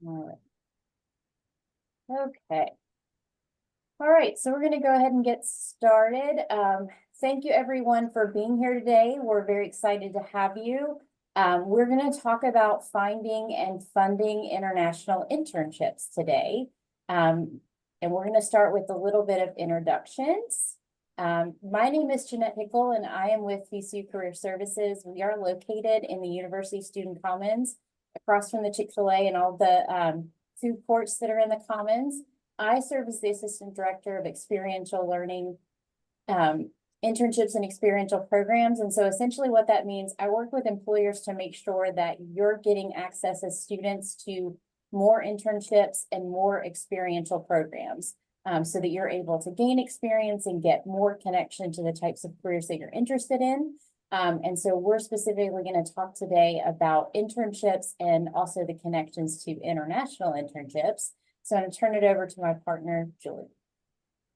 All right. Okay. All right, so we're going to go ahead and get started. Thank you everyone for being here today. We're very excited to have you. We're going to talk about finding and funding international internships today. And we're going to start with a little bit of introductions. My name is Jeanette Hicki, and I am with VCU Career Services. We are located in the University Student Commons, across from the Chick-fil-A and all the food courts that are in the Commons. I serve as the Assistant Director of Experiential Learning, Internships and Experiential Programs. And so essentially what that means, I work with employers to make sure that you're getting access as students to more internships and more experiential programs, so that you're able to gain experience and get more connection to the types of careers that you're interested in. And so we're specifically going to talk today about internships and also the connections to international internships. So I'm going to turn it over to my partner, Julie.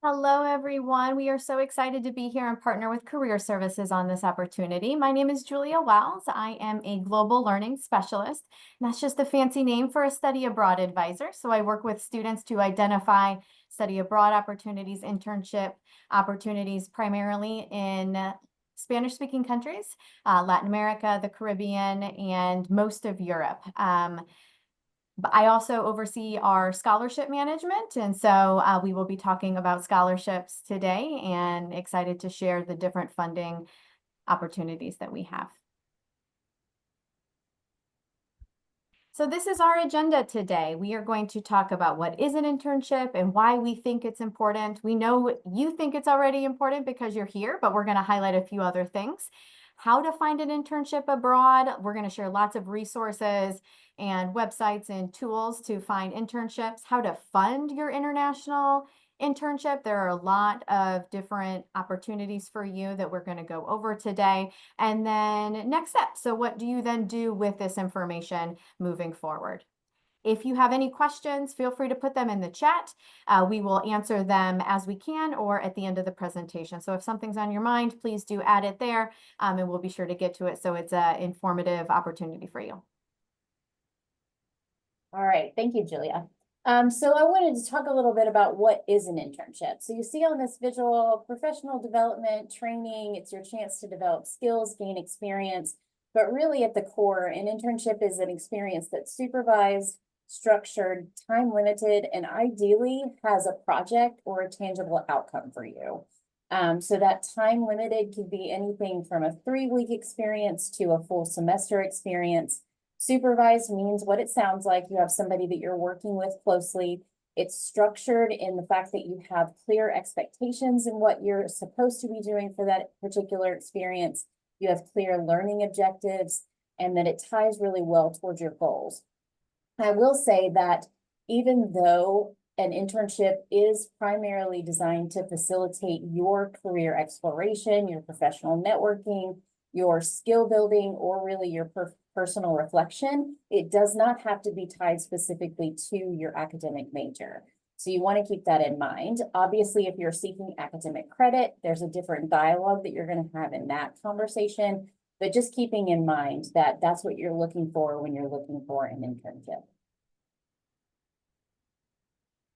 Hello, everyone. We are so excited to be here and partner with Career Services on this opportunity. My name is Julia Wells. I am a global learning specialist, and that's just a fancy name for a study abroad advisor. So I work with students to identify study abroad opportunities, internship opportunities, primarily in Spanish-speaking countries, Latin America, the Caribbean, and most of Europe. But I also oversee our scholarship management, and so we will be talking about scholarships today and excited to share the different funding opportunities that we have. So this is our agenda today. We are going to talk about what is an internship and why we think it's important. We know you think it's already important because you're here, but we're going to highlight a few other things. How to find an internship abroad. We're going to share lots of resources and websites and tools to find internships. How to fund your international internship. There are a lot of different opportunities for you that we're going to go over today. And then next step. So what do you then do with this information moving forward? If you have any questions, feel free to put them in the chat. We will answer them as we can or at the end of the presentation. So if something's on your mind, please do add it there, and we'll be sure to get to it so it's an informative opportunity for you. All right, thank you, Julia. So I wanted to talk a little bit about what is an internship. So you see on this visual, professional development, training, it's your chance to develop skills, gain experience, but really at the core, an internship is an experience that's supervised, structured, time limited, and ideally has a project or a tangible outcome for you. So that time limited could be anything from a 3-week experience to a full semester experience. Supervised means what it sounds like. You have somebody that you're working with closely. It's structured in the fact that you have clear expectations in what you're supposed to be doing for that particular experience. You have clear learning objectives, and that it ties really well towards your goals. I will say that even though an internship is primarily designed to facilitate your career exploration, your professional networking, your skill building, or really your personal reflection, it does not have to be tied specifically to your academic major. So you want to keep that in mind. Obviously, if you're seeking academic credit, there's a different dialogue that you're going to have in that conversation, but just keeping in mind that that's what you're looking for when you're looking for an internship.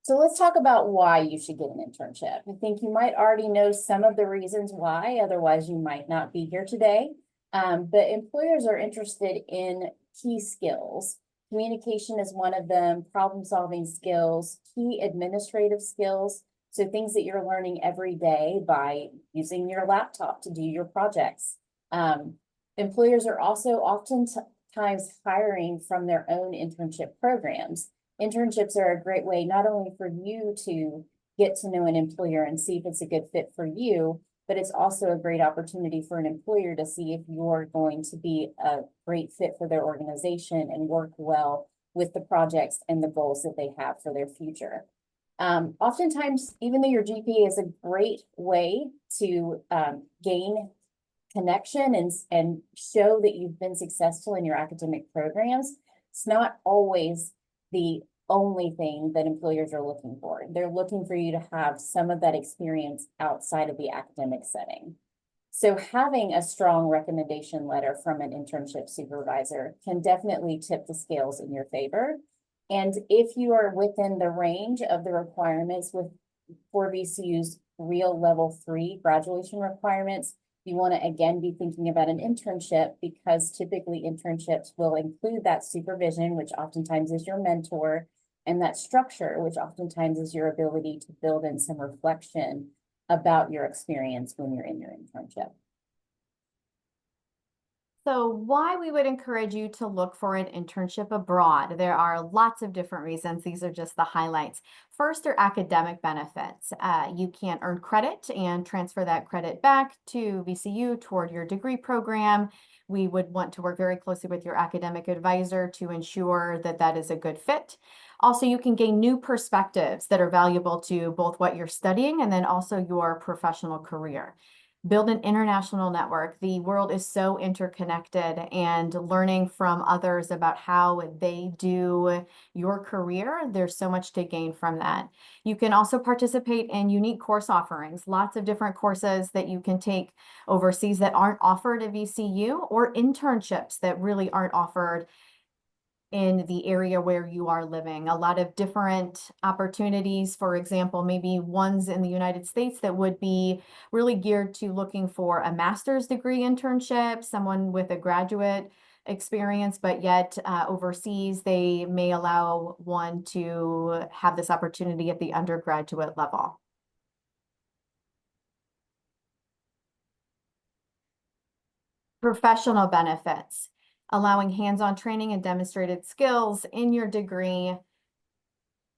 So let's talk about why you should get an internship. I think you might already know some of the reasons why, otherwise you might not be here today. But employers are interested in key skills. Communication is one of them, problem-solving skills, key administrative skills. So things that you're learning every day by using your laptop to do your projects. Employers are also oftentimes hiring from their own internship programs. Internships are a great way not only for you to get to know an employer and see if it's a good fit for you, but it's also a great opportunity for an employer to see if you're going to be a great fit for their organization and work well with the projects and the goals that they have for their future. Oftentimes, even though your GPA is a great way to gain connection and show that you've been successful in your academic programs, it's not always the only thing that employers are looking for. They're looking for you to have some of that experience outside of the academic setting. So having a strong recommendation letter from an internship supervisor can definitely tip the scales in your favor. And if you are within the range of the requirements for VCU's real level 3 graduation requirements, you want to again be thinking about an internship, because typically internships will include that supervision, which oftentimes is your mentor, and that structure, which oftentimes is your ability to build in some reflection about your experience when you're in your internship. So why we would encourage you to look for an internship abroad. There are lots of different reasons. These are just the highlights. First are academic benefits. You can earn credit and transfer that credit back to VCU toward your degree program. We would want to work very closely with your academic advisor to ensure that that is a good fit. Also, you can gain new perspectives that are valuable to both what you're studying and then also your professional career. Build an international network. The world is so interconnected, and learning from others about how they do your career, there's so much to gain from that. You can also participate in unique course offerings, lots of different courses that you can take overseas that aren't offered at VCU, or internships that really aren't offered in the area where you are living. A lot of different opportunities, for example, maybe ones in the United States that would be really geared to looking for a master's degree internship, someone with a graduate experience, but yet overseas, they may allow one to have this opportunity at the undergraduate level. Professional benefits. Allowing hands-on training and demonstrated skills in your degree,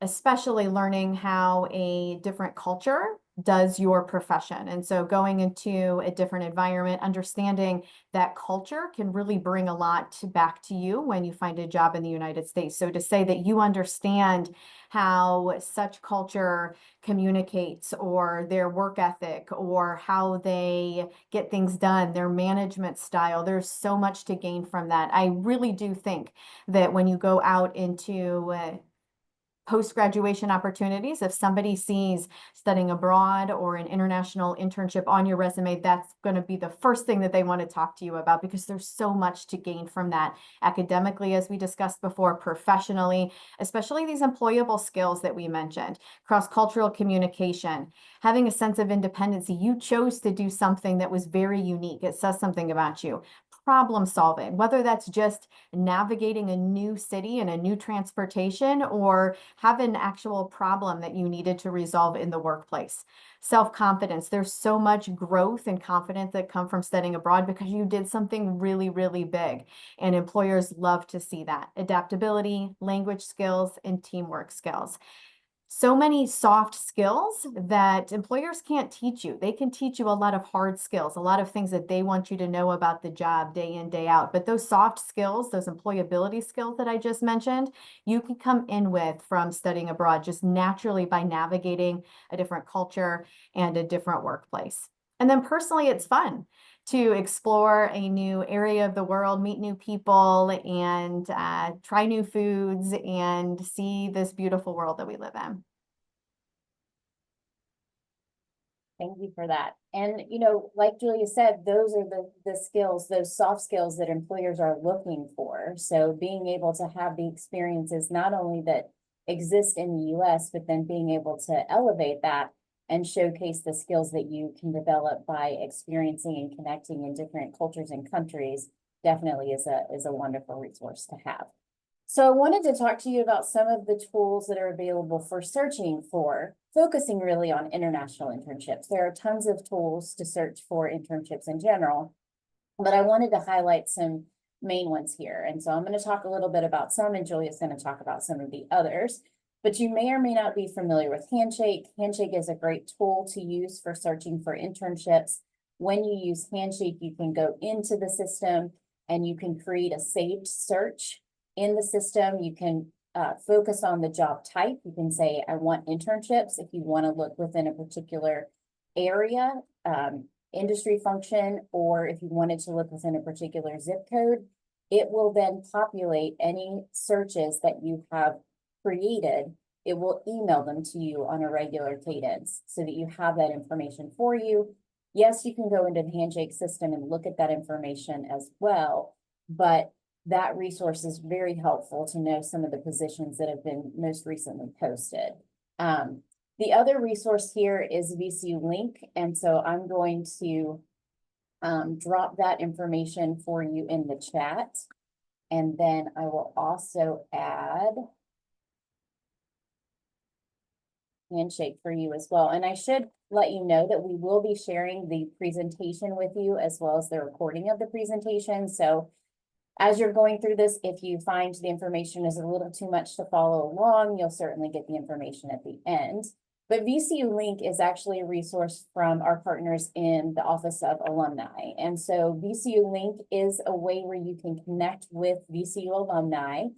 especially learning how a different culture does your profession. And so going into a different environment, understanding that culture can really bring a lot back to you when you find a job in the United States. So to say that you understand how such culture communicates, or their work ethic, or how they get things done, their management style, there's so much to gain from that. I really do think that when you go out into post-graduation opportunities, if somebody sees studying abroad or an international internship on your resume, that's going to be the first thing that they want to talk to you about, because there's so much to gain from that academically, as we discussed before, professionally, especially these employable skills that we mentioned, cross-cultural communication, having a sense of independency. You chose to do something that was very unique. It says something about you. Problem solving, whether that's just navigating a new city and a new transportation, or have an actual problem that you needed to resolve in the workplace. Self-confidence. There's so much growth and confidence that come from studying abroad because you did something really, really big, and employers love to see that. Adaptability, language skills, and teamwork skills. So many soft skills that employers can't teach you. They can teach you a lot of hard skills, a lot of things that they want you to know about the job day in, day out. But those soft skills, those employability skills that I just mentioned, you can come in with from studying abroad just naturally by navigating a different culture and a different workplace. And then personally, it's fun to explore a new area of the world, meet new people, and try new foods and see this beautiful world that we live in. Thank you for that. And, like Julia said, those are the skills, those soft skills that employers are looking for. So being able to have the experiences not only that exist in the US, but then being able to elevate that and showcase the skills that you can develop by experiencing and connecting in different cultures and countries definitely is a wonderful resource to have. So I wanted to talk to you about some of the tools that are available for searching for, focusing really on international internships. There are tons of tools to search for internships in general, but I wanted to highlight some main ones here. And so I'm going to talk a little bit about some, and Julia's going to talk about some of the others. But you may or may not be familiar with Handshake. Handshake is a great tool to use for searching for internships. When you use Handshake, you can go into the system and you can create a saved search in the system. You can focus on the job type. You can say, I want internships. If you want to look within a particular area, industry function, or if you wanted to look within a particular zip code, it will then populate any searches that you have created. It will email them to you on a regular cadence so that you have that information for you. Yes, you can go into the Handshake system and look at that information as well, but that resource is very helpful to know some of the positions that have been most recently posted. The other resource here is VCU Link, and so I'm going to drop that information for you in the chat. And then I will also add Handshake for you as well. And I should let you know that we will be sharing the presentation with you as well as the recording of the presentation. So as you're going through this, if you find the information is a little too much to follow along, you'll certainly get the information at the end. But VCU Link is actually a resource from our partners in the Office of Alumni. And so VCU Link is a way where you can connect with VCU alumni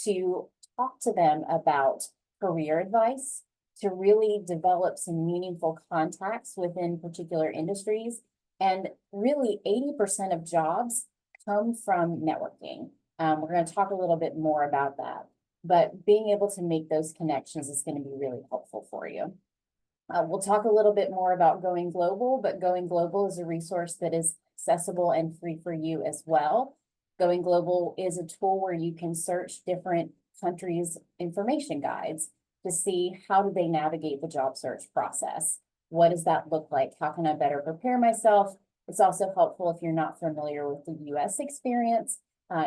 to talk to them about career advice, to really develop some meaningful contacts within particular industries. And really 80% of jobs come from networking. We're going to talk a little bit more about that, but being able to make those connections is going to be really helpful for you. We'll talk a little bit more about Going Global, but Going Global is a resource that is accessible and free for you as well. Going Global is a tool where you can search different countries' information guides to see how do they navigate the job search process. What does that look like? How can I better prepare myself? It's also helpful if you're not familiar with the US experience.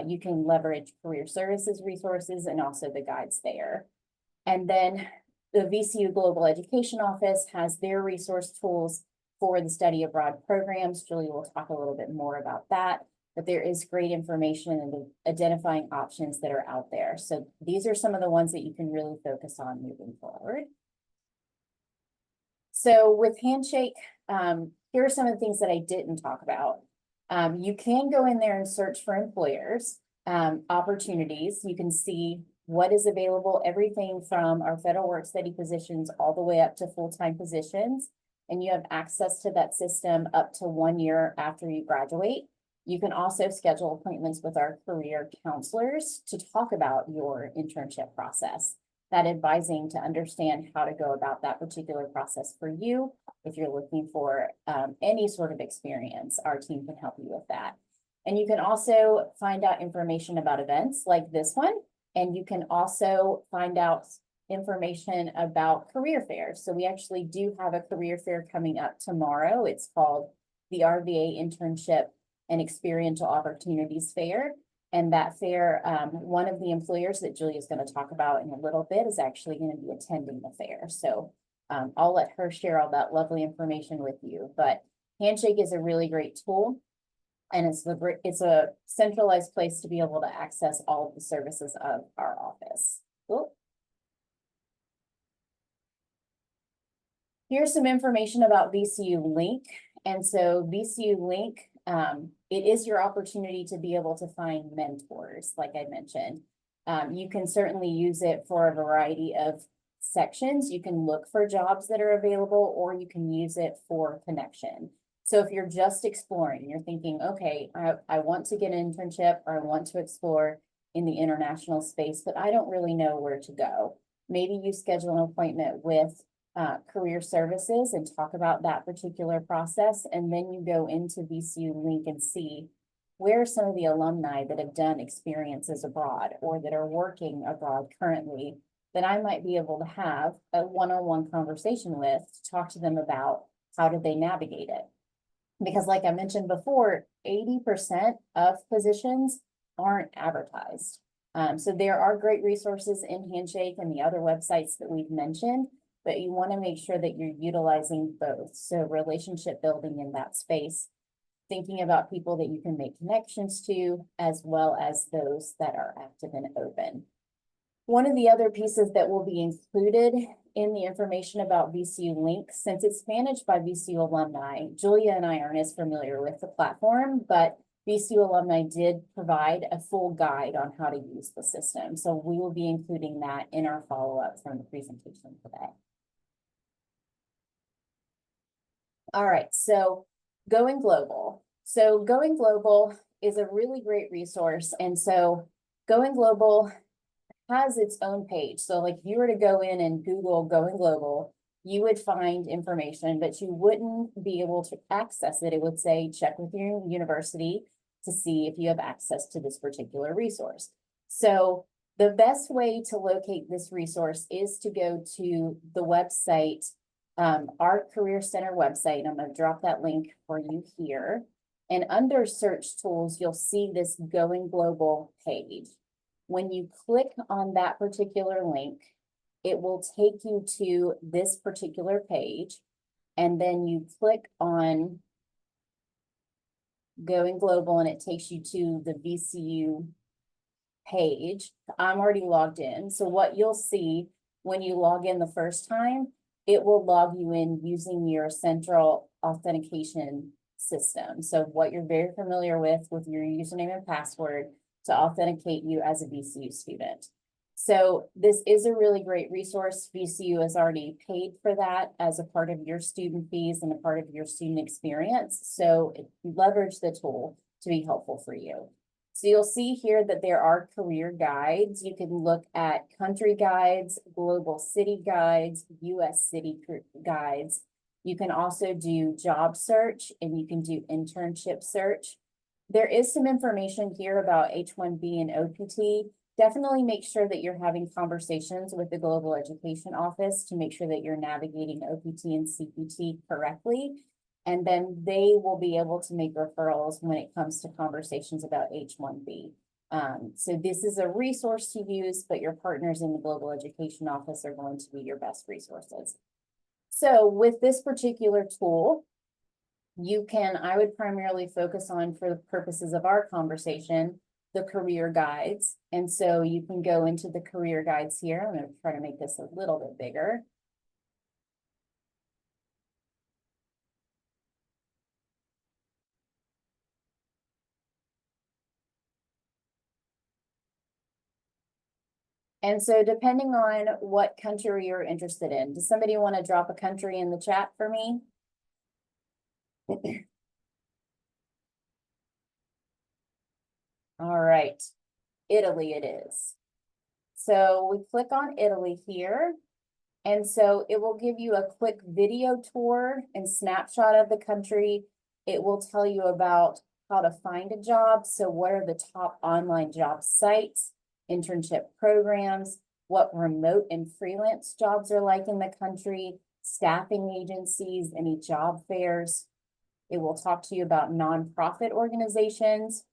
You can leverage Career Services resources and also the guides there. And then the VCU Global Education Office has their resource tools for the study abroad programs. Julie will talk a little bit more about that, but there is great information and identifying options that are out there. So these are some of the ones that you can really focus on moving forward. So with Handshake, here are some of the things that I didn't talk about. You can go in there and search for employers, opportunities. You can see what is available, everything from our federal work study positions all the way up to full-time positions. And you have access to that system up to 1 year after you graduate. You can also schedule appointments with our career counselors to talk about your internship process, that advising to understand how to go about that particular process for you. If you're looking for any sort of experience, our team can help you with that. And you can also find out information about events like this one. And you can also find out information about career fairs. So we actually do have a career fair coming up tomorrow. It's called the RVA Internship and Experiential Opportunities Fair. And that fair, one of the employers that Julia is going to talk about in a little bit is actually going to be attending the fair. So I'll let her share all that lovely information with you. But Handshake is a really great tool. And it's a centralized place to be able to access all of the services of our office. Cool. Here's some information about VCU Link. And so VCU Link, it is your opportunity to be able to find mentors, like I mentioned. You can certainly use it for a variety of sections. You can look for jobs that are available, or you can use it for connection. So if you're just exploring, you're thinking, okay, I want to get an internship, or I want to explore in the international space, but I don't really know where to go. Maybe you schedule an appointment with Career Services and talk about that particular process. And then you go into VCU Link and see where some of the alumni that have done experiences abroad or that are working abroad currently that I might be able to have a one-on-one conversation with to talk to them about how did they navigate it. Because like I mentioned before, 80% of positions aren't advertised. So there are great resources in Handshake and the other websites that we've mentioned, but you want to make sure that you're utilizing both. So relationship building in that space, thinking about people that you can make connections to, as well as those that are active and open. One of the other pieces that will be included in the information about VCU Link, since it's managed by VCU alumni, Julia and I aren't as familiar with the platform, but VCU alumni did provide a full guide on how to use the system. So we will be including that in our follow-up from the presentation today. All right, so Going Global. So Going Global is a really great resource. And so Going Global has its own page. So like if you were to go in and Google Going Global, you would find information, but you wouldn't be able to access it. It would say, check with your university to see if you have access to this particular resource. So the best way to locate this resource is to go to the website, our Career Center website. I'm going to drop that link for you here. And under search tools, you'll see this Going Global page. When you click on that particular link, it will take you to this particular page. And then you click on Going Global and it takes you to the VCU page. I'm already logged in. So what you'll see when you log in the first time, it will log you in using your central authentication system. So what you're very familiar with your username and password to authenticate you as a VCU student. So this is a really great resource. VCU has already paid for that as a part of your student fees and a part of your student experience. So leverage the tool to be helpful for you. So you'll see here that there are career guides. You can look at country guides, global city guides, US city guides. You can also do job search and you can do internship search. There is some information here about H-1B and OPT. Definitely make sure that you're having conversations with the Global Education Office to make sure that you're navigating OPT and CPT correctly. And then they will be able to make referrals when it comes to conversations about H-1B. So this is a resource to use, but your partners in the Global Education Office are going to be your best resources. So with this particular tool, I would primarily focus on, for the purposes of our conversation, the career guides. And so you can go into the career guides here. I'm going to try to make this a little bit bigger. And so depending on what country you're interested in, does somebody want to drop a country in the chat for me? All right, Italy it is. So we click on Italy here. And so it will give you a quick video tour and snapshot of the country. It will tell you about how to find a job. So what are the top online job sites, internship programs, what remote and freelance jobs are like in the country, staffing agencies, any job fairs. It will talk to you about nonprofit organizations,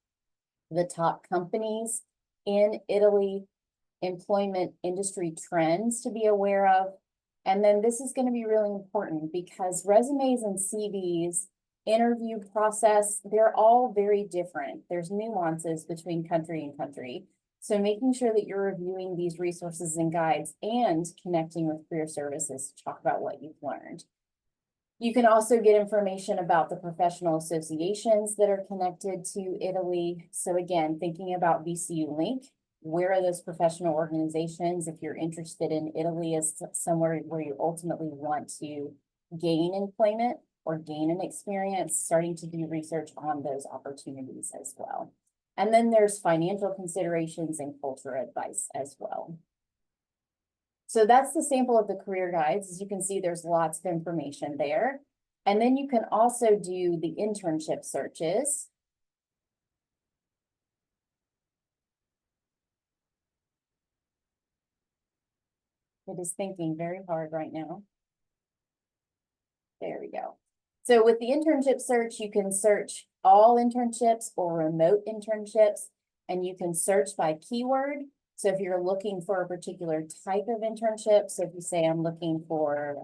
the top companies in Italy, employment industry trends to be aware of. And then this is going to be really important because resumes and CVs, interview process, they're all very different. There's nuances between country and country. So making sure that you're reviewing these resources and guides and connecting with Career Services to talk about what you've learned. You can also get information about the professional associations that are connected to Italy. So again, thinking about VCU Link, where are those professional organizations? If you're interested in Italy as somewhere where you ultimately want to gain employment or gain an experience, starting to do research on those opportunities as well. And then there's financial considerations and cultural advice as well. So that's the sample of the career guides. As you can see, there's lots of information there. And then you can also do the internship searches. It is thinking very hard right now. There we go. So with the internship search, you can search all internships or remote internships, and you can search by keyword. So if you're looking for a particular type of internship, so if you say I'm looking for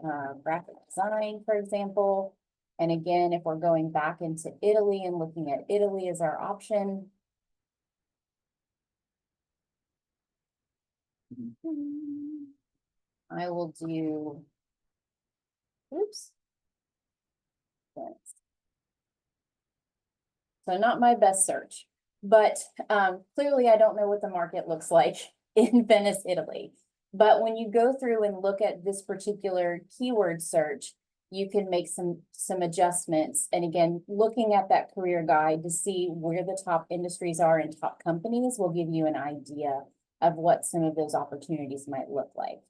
graphic design, for example, and again, if we're going back into Italy and looking at Italy as our option. I will do, oops. So not my best search, but clearly I don't know what the market looks like in Venice, Italy. But when you go through and look at this particular keyword search, you can make some adjustments. And again, looking at that career guide to see where the top industries are and top companies will give you an idea of what some of those opportunities might look like.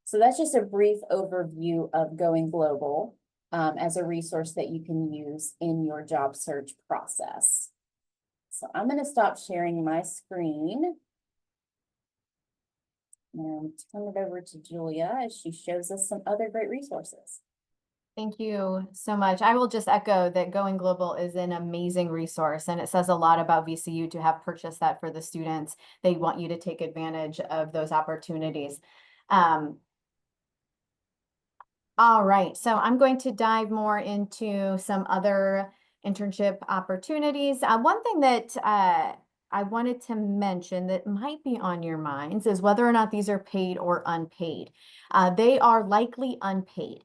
So that's just a brief overview of Going Global as a resource that you can use in your job search process. So I'm going to stop sharing my screen and turn it over to Julia as she shows us some other great resources. Thank you so much. I will just echo that Going Global is an amazing resource, and it says a lot about VCU to have purchased that for the students. They want you to take advantage of those opportunities. All right, so I'm going to dive more into some other internship opportunities. One thing that I wanted to mention that might be on your minds is whether or not these are paid or unpaid. They are likely unpaid.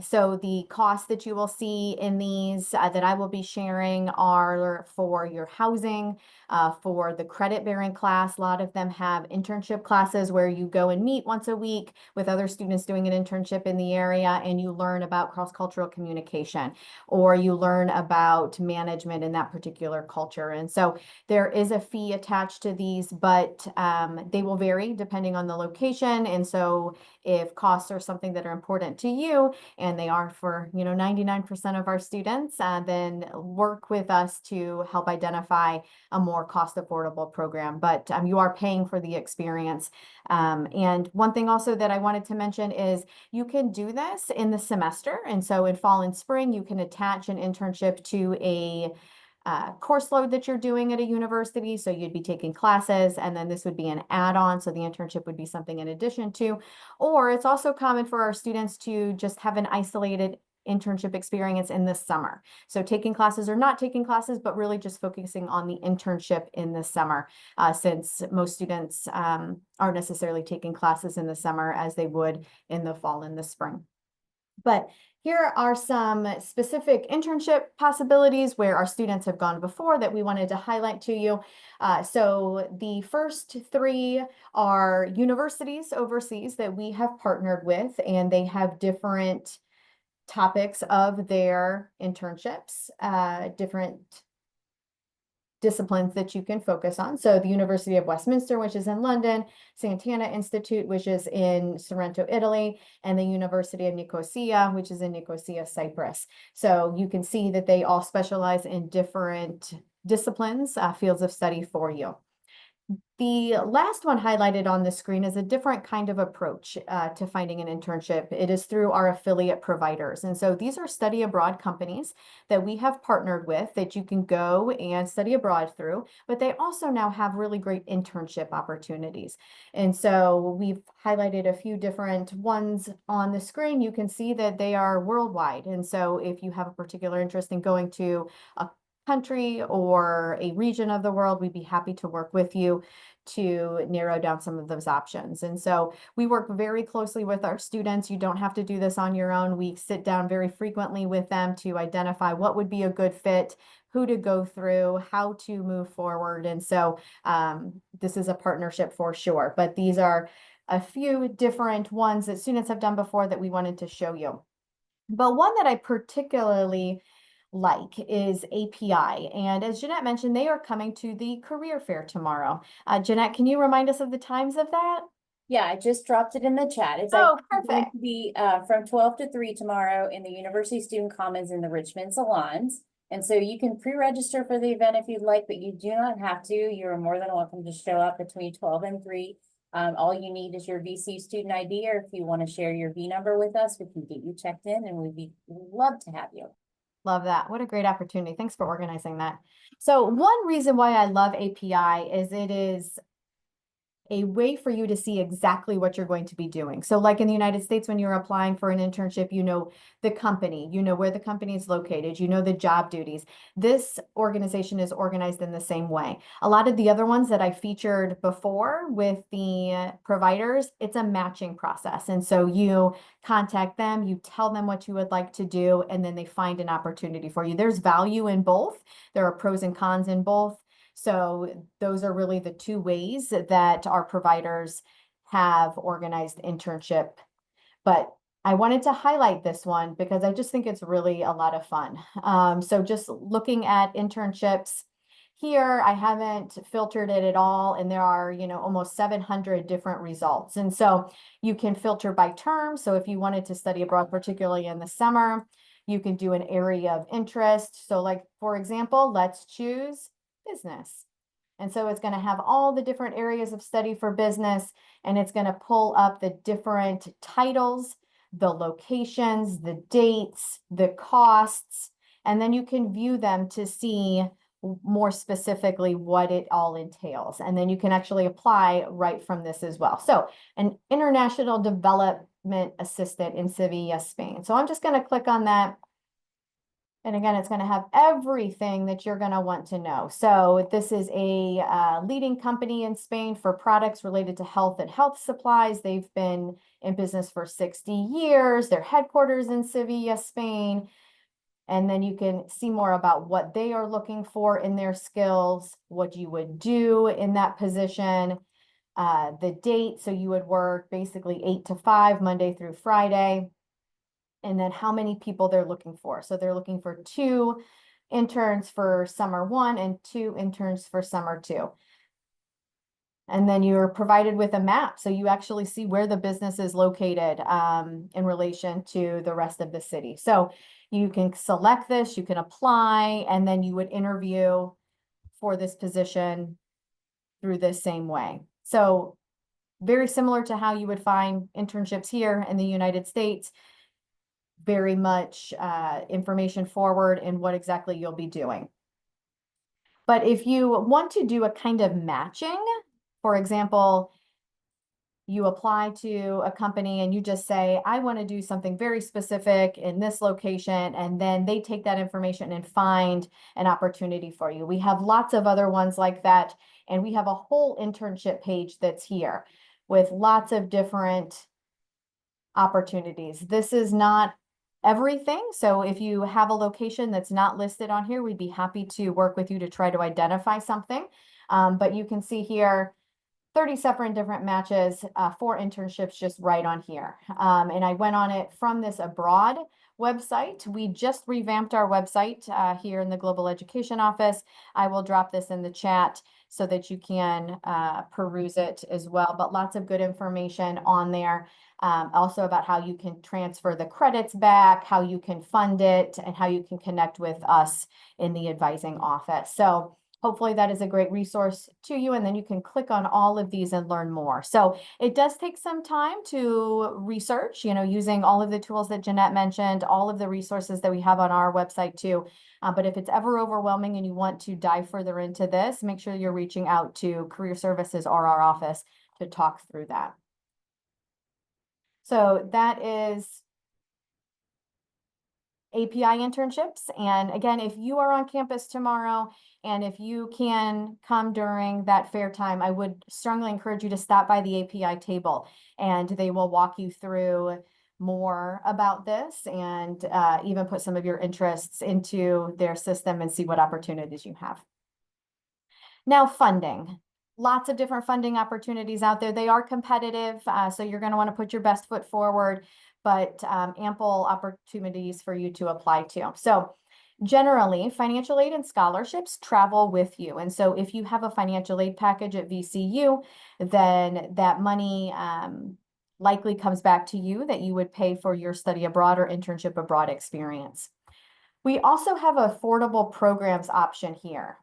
So the costs that you will see in these that I will be sharing are for your housing, for the credit-bearing class. A lot of them have internship classes where you go and meet once a week with other students doing an internship in the area, and you learn about cross-cultural communication, or you learn about management in that particular culture. And so there is a fee attached to these, but they will vary depending on the location. And so if costs are something that are important to you, and they are for 99% of our students, then work with us to help identify a more cost affordable program. But you are paying for the experience. And one thing also that I wanted to mention is you can do this in the semester. And so in fall and spring, you can attach an internship to a course load that you're doing at a university. So you'd be taking classes, and then this would be an add-on. So the internship would be something in addition to, or it's also common for our students to just have an isolated internship experience in the summer. So taking classes or not taking classes, but really just focusing on the internship in the summer, since most students aren't necessarily taking classes in the summer as they would in the fall and the spring. But here are some specific internship possibilities where our students have gone before that we wanted to highlight to you. So the first three are universities overseas that we have partnered with, and they have different topics of their internships, different disciplines that you can focus on. So the University of Westminster, which is in London, Santana Institute, which is in Sorrento, Italy, and the University of Nicosia, which is in Nicosia, Cyprus. So you can see that they all specialize in different disciplines, fields of study for you. The last one highlighted on the screen is a different kind of approach to finding an internship. It is through our affiliate providers. And so these are study abroad companies that we have partnered with that you can go and study abroad through, but they also now have really great internship opportunities. And so we've highlighted a few different ones on the screen. You can see that they are worldwide. And so if you have a particular interest in going to a country or a region of the world, we'd be happy to work with you to narrow down some of those options. And so we work very closely with our students. You don't have to do this on your own. We sit down very frequently with them to identify what would be a good fit, who to go through, how to move forward. And so this is a partnership for sure, but these are a few different ones that students have done before that we wanted to show you. But one that I particularly like is API. And as Jeanette mentioned, they are coming to the career fair tomorrow. Jeanette, can you remind us of the times of that? Yeah, I just dropped it in the chat. It's Oh, going perfect. to be from 12 to 3 tomorrow in the University Student Commons in the Richmond Salons. And so you can pre-register for the event if you'd like, but you do not have to. You're more than welcome to show up between 12 and 3. All you need is your VCU student ID, or if you want to share your V number with us, we can get you checked in, and we'd love to have you. Love that. What a great opportunity. Thanks for organizing that. So one reason why I love API is it is a way for you to see exactly what you're going to be doing. So like in the United States, when you're applying for an internship, you know the company, you know where the company is located, you know the job duties. This organization is organized in the same way. A lot of the other ones that I featured before with the providers, it's a matching process. And so you contact them, you tell them what you would like to do, and then they find an opportunity for you. There's value in both. There are pros and cons in both. So those are really the two ways that our providers have organized internship. But I wanted to highlight this one because I just think it's really a lot of fun. So just looking at internships here, I haven't filtered it at all, and there are, almost 700 different results. And so you can filter by term. So if you wanted to study abroad, particularly in the summer, you can do an area of interest. So like, for example, let's choose business. And so it's going to have all the different areas of study for business, and it's going to pull up the different titles, the locations, the dates, the costs, and then you can view them to see more specifically what it all entails. And then you can actually apply right from this as well. So an international development assistant in Sevilla, Spain. So I'm just going to click on that. And again, it's going to have everything that you're going to want to know. So this is a leading company in Spain for products related to health and health supplies. They've been in business for 60 years. Their headquarters in Sevilla, Spain. And then you can see more about what they are looking for in their skills, what you would do in that position, the date. So you would work basically 8 to 5, Monday through Friday. And then how many people they're looking for. So they're looking for 2 interns for summer 1 and 2 interns for summer 2. And then you're provided with a map. So you actually see where the business is located in relation to the rest of the city. So you can select this, you can apply, and then you would interview for this position through this same way. So very similar to how you would find internships here in the United States. Very much information forward in what exactly you'll be doing. But if you want to do a kind of matching, for example, you apply to a company and you just say, I want to do something very specific in this location, and then they take that information and find an opportunity for you. We have lots of other ones like that, and we have a whole internship page that's here with lots of different opportunities. This is not everything. So if you have a location that's not listed on here, we'd be happy to work with you to try to identify something. But you can see here 30 separate different matches for internships just right on here. And I went on it from this abroad website. We just revamped our website here in the Global Education Office. I will drop this in the chat so that you can peruse it as well. But lots of good information on there. Also about how you can transfer the credits back, how you can fund it, and how you can connect with us in the advising office. So hopefully that is a great resource to you, and then you can click on all of these and learn more. So it does take some time to research, using all of the tools that Jeanette mentioned, all of the resources that we have on our website too. But if it's ever overwhelming and you want to dive further into this, make sure you're reaching out to Career Services or our office to talk through that. So that is API internships. And again, if you are on campus tomorrow and if you can come during that fair time, I would strongly encourage you to stop by the API table, and they will walk you through more about this and even put some of your interests into their system and see what opportunities you have. Now, funding. Lots of different funding opportunities out there. They are competitive, so you're going to want to put your best foot forward, but ample opportunities for you to apply to. So generally, financial aid and scholarships travel with you. And so if you have a financial aid package at VCU, then that money likely comes back to you that you would pay for your study abroad or internship abroad experience. We also have affordable programs option here.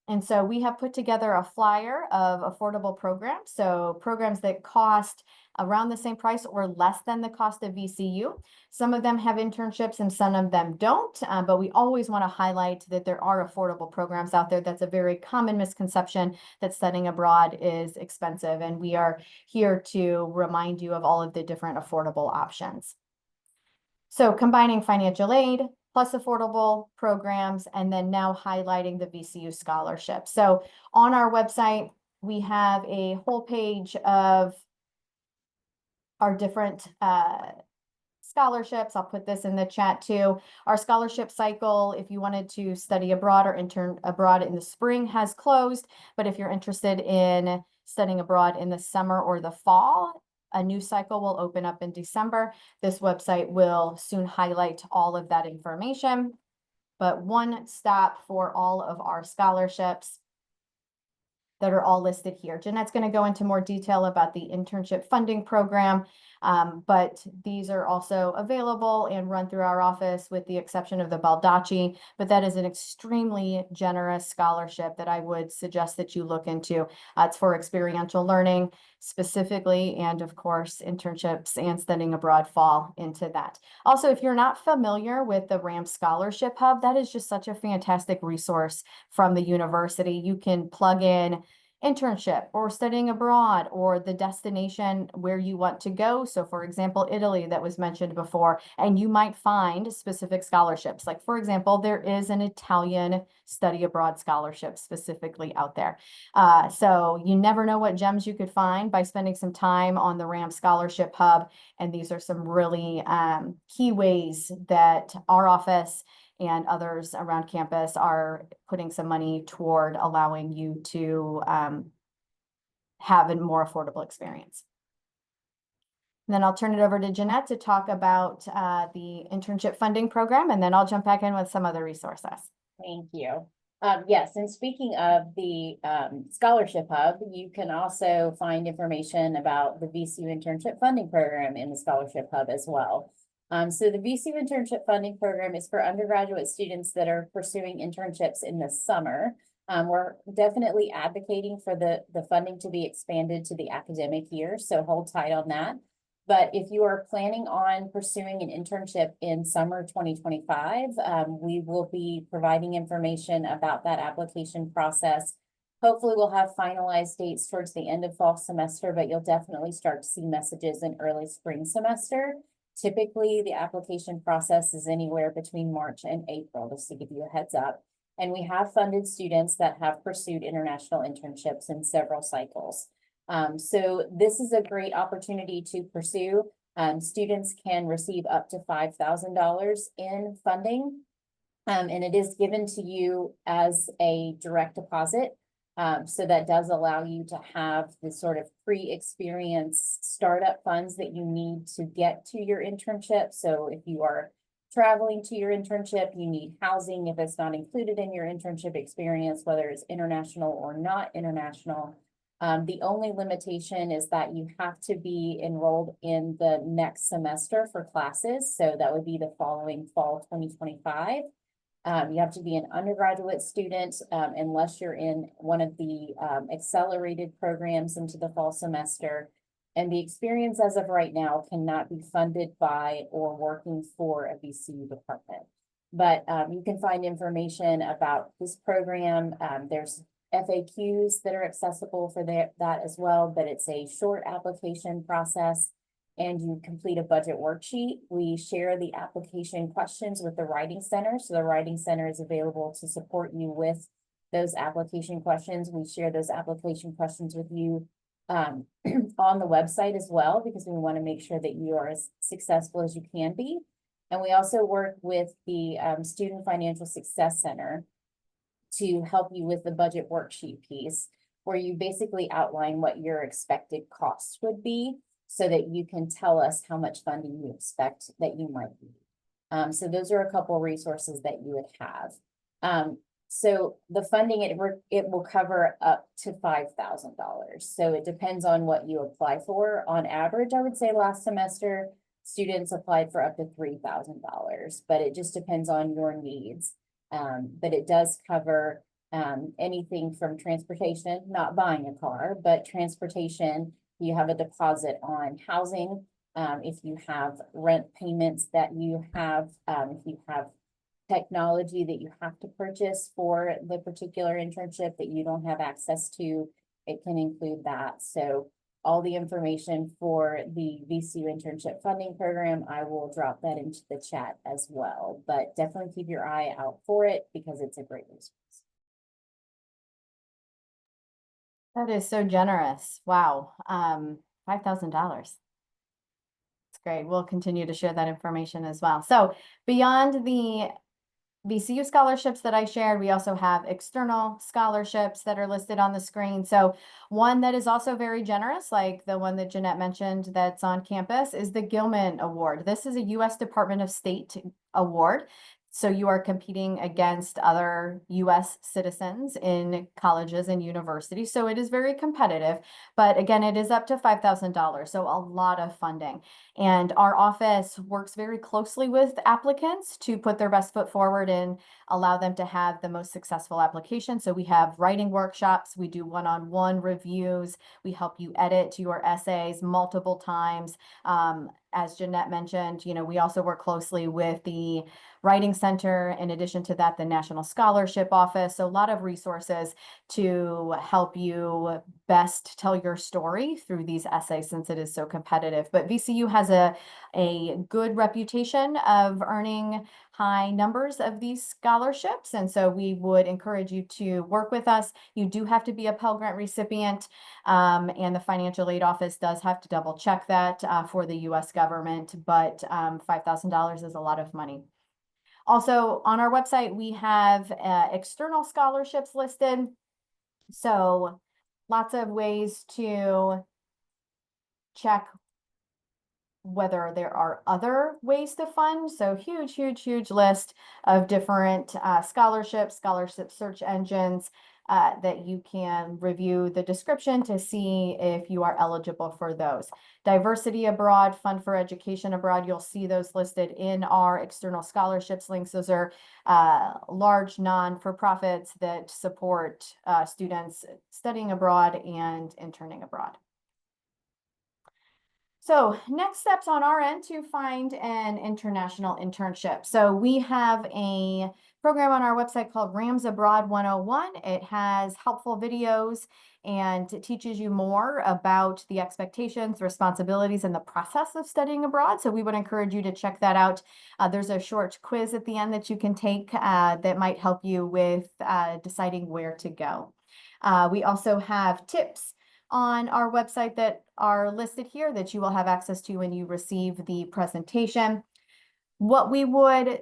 And so we have put together a flyer of affordable programs. So programs that cost around the same price or less than the cost of VCU. Some of them have internships and some of them don't, but we always want to highlight that there are affordable programs out there. That's a very common misconception, that studying abroad is expensive. And we are here to remind you of all of the different affordable options. So combining financial aid plus affordable programs, and then now highlighting the VCU scholarship. So on our website, we have a whole page of our different scholarships. I'll put this in the chat too. Our scholarship cycle, if you wanted to study abroad or intern abroad in the spring, has closed. But if you're interested in studying abroad in the summer or the fall, a new cycle will open up in December. This website will soon highlight all of that information, but one stop for all of our scholarships that are all listed here. Jeanette's going to go into more detail about the internship funding program, but these are also available and run through our office with the exception of the Baldacci, but that is an extremely generous scholarship that I would suggest that you look into. It's for experiential learning specifically, and of course, internships and studying abroad fall into that. Also, if you're not familiar with the RAM Scholarship Hub, that is just such a fantastic resource from the university. You can plug in internship or studying abroad or the destination where you want to go. So for example, Italy that was mentioned before, and you might find specific scholarships. Like for example, there is an Italian study abroad scholarship specifically out there. So you never know what gems you could find by spending some time on the RAM Scholarship Hub. And these are some really key ways that our office and others around campus are putting some money toward allowing you to have a more affordable experience. And then I'll turn it over to Jeanette to talk about the internship funding program, and then I'll jump back in with some other resources. Thank you. Yes, and speaking of the Scholarship Hub, you can also find information about the VCU Internship Funding Program in the Scholarship Hub as well. So the VCU Internship Funding Program is for undergraduate students that are pursuing internships in the summer. We're definitely advocating for the funding to be expanded to the academic year, so hold tight on that. But if you are planning on pursuing an internship in summer 2025, we will be providing information about that application process. Hopefully we'll have finalized dates towards the end of fall semester, but you'll definitely start to see messages in early spring semester. Typically, the application process is anywhere between March and April, just to give you a heads up. And we have funded students that have pursued international internships in several cycles. So this is a great opportunity to pursue. Students can receive up to $5,000 in funding, and it is given to you as a direct deposit. So that does allow you to have the sort of pre-experience startup funds that you need to get to your internship. So if you are traveling to your internship, you need housing if it's not included in your internship experience, whether it's international or not international. The only limitation is that you have to be enrolled in the next semester for classes. So that would be the following fall 2025. You have to be an undergraduate student unless you're in one of the accelerated programs into the fall semester. And the experience as of right now cannot be funded by or working for a VCU department. But you can find information about this program. There's FAQs that are accessible for that as well, but it's a short application process. And you complete a budget worksheet. We share the application questions with the Writing Center. So the Writing Center is available to support you with those application questions. We share those application questions with you on the website as well, because we want to make sure that you are as successful as you can be. And we also work with the Student Financial Success Center to help you with the budget worksheet piece, where you basically outline what your expected costs would be, so that you can tell us how much funding you expect that you might need. So those are a couple resources that you would have. So the funding, it will cover up to $5,000. So it depends on what you apply for. On average, I would say last semester, students applied for up to $3,000, but it just depends on your needs. But it does cover anything from transportation, not buying a car, but transportation. You have a deposit on housing. If you have rent payments that you have, if you have technology that you have to purchase for the particular internship that you don't have access to, it can include that. So all the information for the VCU Internship Funding Program, I will drop that into the chat as well. But definitely keep your eye out for it because it's a great resource. That is so generous. Wow. $5,000. That's great. We'll continue to share that information as well. So beyond the VCU scholarships that I shared, we also have external scholarships that are listed on the screen. So one that is also very generous, like the one that Jeanette mentioned that's on campus, is the Gilman Award. This is a U.S. Department of State award. So you are competing against other US citizens in colleges and universities. So it is very competitive, but again, it is up to $5,000. So a lot of funding. And our office works very closely with applicants to put their best foot forward and allow them to have the most successful application. So we have writing workshops, we do one-on-one reviews, we help you edit your essays multiple times. As Jeanette mentioned, we also work closely with the Writing Center. In addition to that, the National Scholarship Office. So a lot of resources to help you best tell your story through these essays since it is so competitive. But VCU has a good reputation of earning high numbers of these scholarships. And so we would encourage you to work with us. You do have to be a Pell Grant recipient, and the financial aid office does have to double check that for the US government, but $5,000 is a lot of money. Also, on our website, we have external scholarships listed. So lots of ways to check whether there are other ways to fund. So huge list of different scholarships, scholarship search engines that you can review the description to see if you are eligible for those. Diversity Abroad, Fund for Education Abroad, you'll see those listed in our external scholarships links. Those are large non-for-profits that support students studying abroad and interning abroad. So next steps on our end to find an international internship. So we have a program on our website called Rams Abroad 101. It has helpful videos and it teaches you more about the expectations, responsibilities, and the process of studying abroad. So we would encourage you to check that out. There's a short quiz at the end that you can take that might help you with deciding where to go. We also have tips on our website that are listed here that you will have access to when you receive the presentation. What we would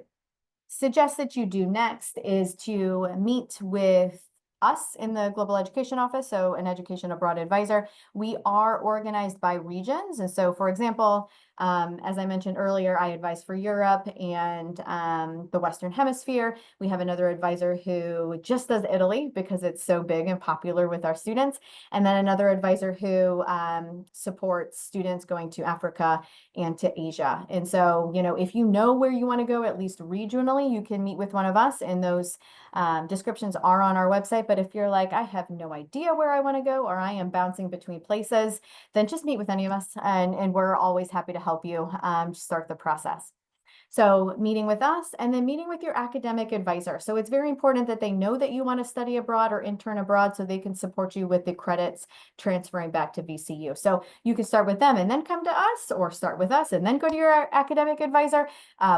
suggest that you do next is to meet with us in the Global Education Office, so an Education Abroad advisor. We are organized by regions. And so, for example, as I mentioned earlier, I advise for Europe and the Western Hemisphere. We have another advisor who just does Italy because it's so big and popular with our students. And then another advisor who supports students going to Africa and to Asia. And so, if you know where you want to go, at least regionally, you can meet with one of us, and those descriptions are on our website. But if you're like, I have no idea where I want to go, or I am bouncing between places, then just meet with any of us, and we're always happy to help you start the process. So meeting with us and then meeting with your academic advisor. So it's very important that they know that you want to study abroad or intern abroad so they can support you with the credits transferring back to VCU. So you can start with them and then come to us, or start with us and then go to your academic advisor.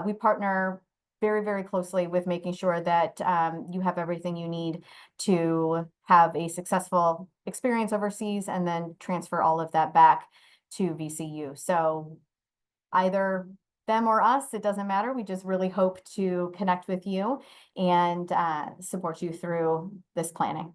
We partner very closely with making sure that you have everything you need to have a successful experience overseas and then transfer all of that back to VCU. So either them or us, it doesn't matter. We just really hope to connect with you and support you through this planning.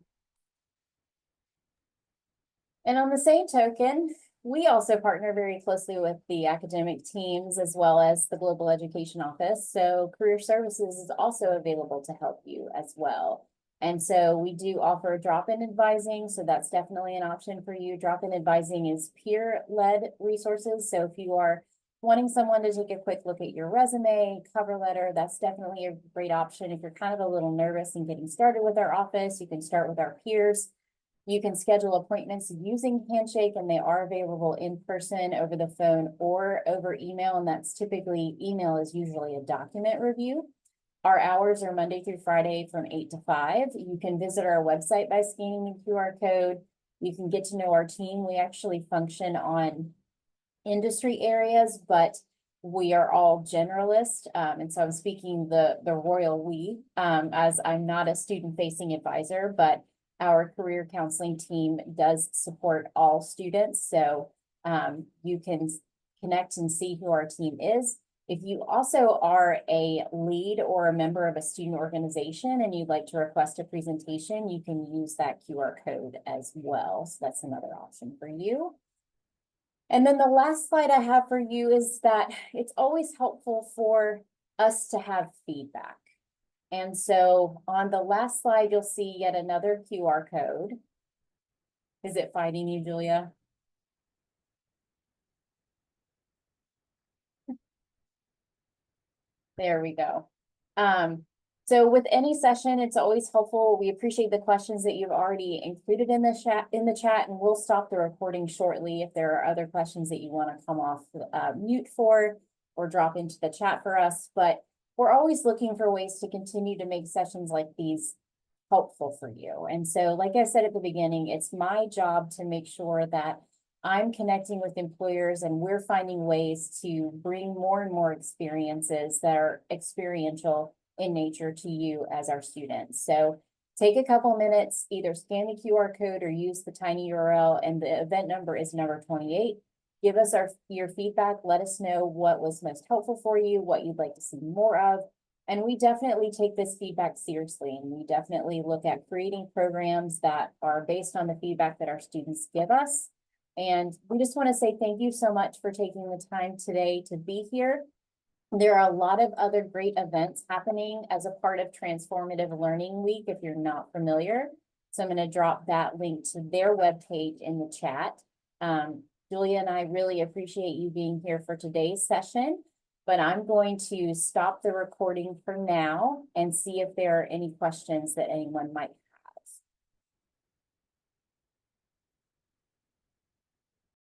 And on the same token, we also partner very closely with the academic teams as well as the Global Education Office. So Career Services is also available to help you as well. And so we do offer drop-in advising. So that's definitely an option for you. Drop-in advising is peer-led resources. So if you are wanting someone to take a quick look at your resume, cover letter, that's definitely a great option. If you're kind of a little nervous in getting started with our office, you can start with our peers. You can schedule appointments using Handshake, and they are available in person, over the phone, or over email. And that's typically, email is usually a document review. Our hours are Monday through Friday from 8 to 5. You can visit our website by scanning the QR code. You can get to know our team. We actually function on industry areas, but we are all generalists. And so I'm speaking the royal we, as I'm not a student-facing advisor, but our career counseling team does support all students. So you can connect and see who our team is. If you also are a lead or a member of a student organization and you'd like to request a presentation, you can use that QR code as well. So that's another option for you. And then the last slide I have for you is that it's always helpful for us to have feedback. And so on the last slide, you'll see yet another QR code. Is it fighting you, Julia? There we go. So with any session, it's always helpful. We appreciate the questions that you've already included in the chat, and we'll stop the recording shortly if there are other questions that you want to come off mute for or drop into the chat for us. But we're always looking for ways to continue to make sessions like these helpful for you. And so, like I said at the beginning, it's my job to make sure that I'm connecting with employers and we're finding ways to bring more and more experiences that are experiential in nature to you as our students. So take a couple minutes, either scan the QR code or use the tiny URL, and the event number is number 28. Give us your feedback. Let us know what was most helpful for you, what you'd like to see more of. And we definitely take this feedback seriously, and we definitely look at creating programs that are based on the feedback that our students give us. And we just want to say thank you so much for taking the time today to be here. There are a lot of other great events happening as a part of Transformative Learning Week if you're not familiar. So I'm going to drop that link to their webpage in the chat. Julia and I really appreciate you being here for today's session, but I'm going to stop the recording for now and see if there are any questions that anyone might